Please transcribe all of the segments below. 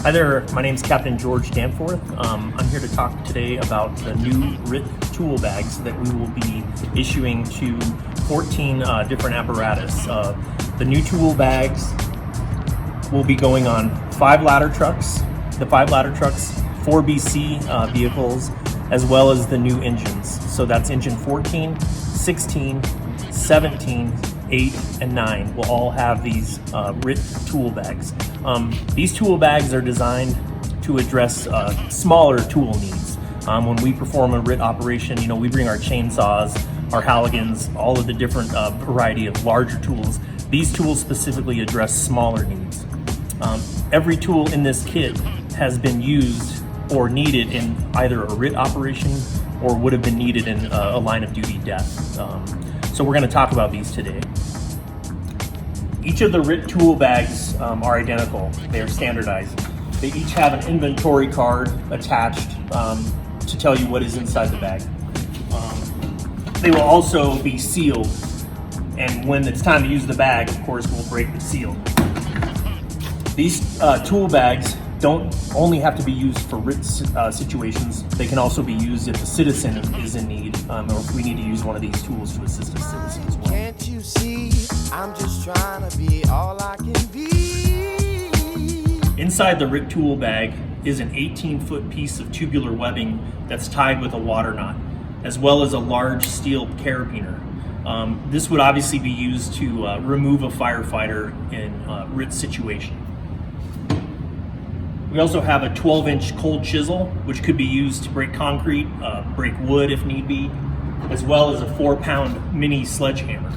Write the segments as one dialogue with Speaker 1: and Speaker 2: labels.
Speaker 1: Hi there, my name is Captain George Danforth. I'm here to talk today about the new RIC tool bags that we will be issuing to 14 different apparatus. The new tool bags will be going on 5 ladder trucks, 4BC vehicles, as well as the new engines. So that's engine 14, 16, 17, 8, and 9 will all have these RIC tool bags. These tool bags are designed to address smaller tool needs. When we perform a RIT operation, we bring our chainsaws, our Halligans, all of the different variety of larger tools. These tools specifically address smaller needs. Every tool in this kit has been used or needed in either a RIT operation or would have been needed in a line of duty death. So we're going to talk about these today. Each of the RIT tool bags are identical. They are standardized. They each have an inventory card attached to tell you what is inside the bag. They will also be sealed, and when it's time to use the bag, of course, we'll break the seal. These tool bags don't only have to be used for RIT situations. They can also be used if a citizen is in need, or if we need to use one of these tools to assist a citizen as well.
Speaker 2: Can't you see? I'm just trying to be all I can be.
Speaker 1: Inside the RIT tool bag is an 18-foot piece of tubular webbing that's tied with a water knot, as well as a large steel carabiner. This would obviously be used to remove a firefighter in a RIT situation. We also have a 12-inch cold chisel, which could be used to break concrete, break wood if need be, as well as a 4-pound mini sledgehammer.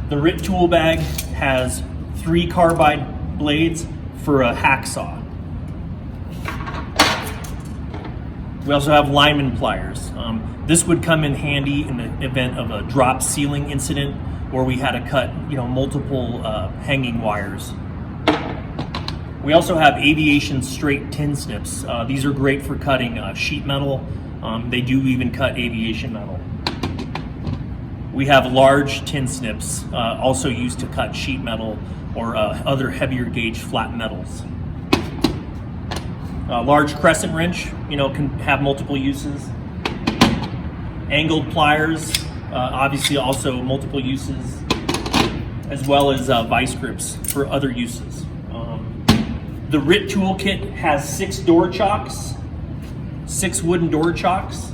Speaker 1: The RIT tool bag has 3 carbide blades for a hacksaw. We also have lineman pliers. This would come in handy in the event of a drop ceiling incident where we had to cut, multiple hanging wires. We also have aviation straight tin snips. These are great for cutting sheet metal. They do even cut aviation metal. We have large tin snips, also used to cut sheet metal or other heavier gauge flat metals. A large crescent wrench, can have multiple uses. Angled pliers, obviously also multiple uses, as well as vice grips for other uses. The RIT toolkit has 6 door chocks, 6 wooden door chocks.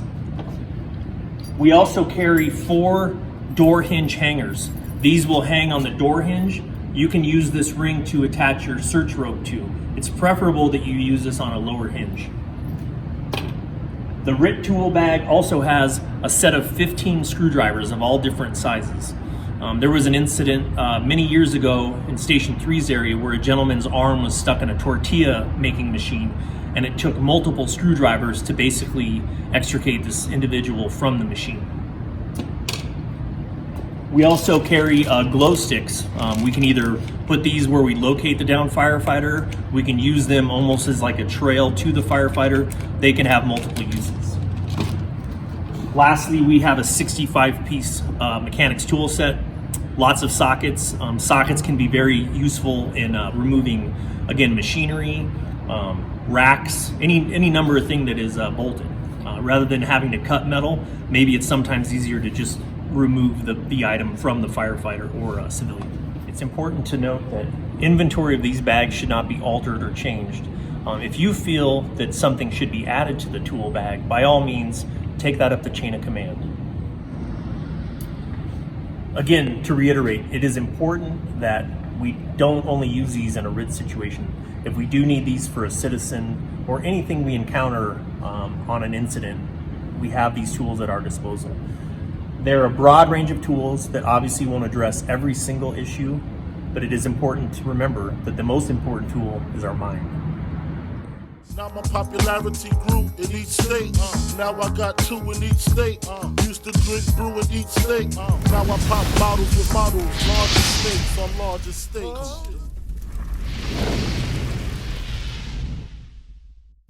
Speaker 1: We also carry 4 door hinge hangers. These will hang on the door hinge. You can use this ring to attach your search rope to. It's preferable that you use this on a lower hinge. The RIT tool bag also has a set of 15 screwdrivers of all different sizes. There was an incident many years ago in Station 3's area where a gentleman's arm was stuck in a tortilla making machine, and it took multiple screwdrivers to basically extricate this individual from the machine. We also carry glow sticks. We can either put these where we locate the downed firefighter. We can use them almost as like a trail to the firefighter. They can have multiple uses. Lastly, we have a 65-piece mechanics tool set. Lots of sockets. Sockets can be very useful in removing, again, machinery, racks, any number of things that is bolted. Rather than having to cut metal, maybe it's sometimes easier to just remove the item from the firefighter or a civilian. It's important to note that inventory of these bags should not be altered or changed. If you feel that something should be added to the tool bag, by all means, take that up the chain of command. Again, to reiterate, it is important that we don't only use these in a RIT situation. If we do need these for a citizen or anything we encounter on an incident, we have these tools at our disposal. There are a broad range of tools that obviously won't address every single issue, but it is important to remember that the most important tool is our mind.
Speaker 3: Now my popularity grew in each state. Now I got 2 in each state. Used to drink, brew, and eat steak. Now I pop bottles with models, large estates on large estates.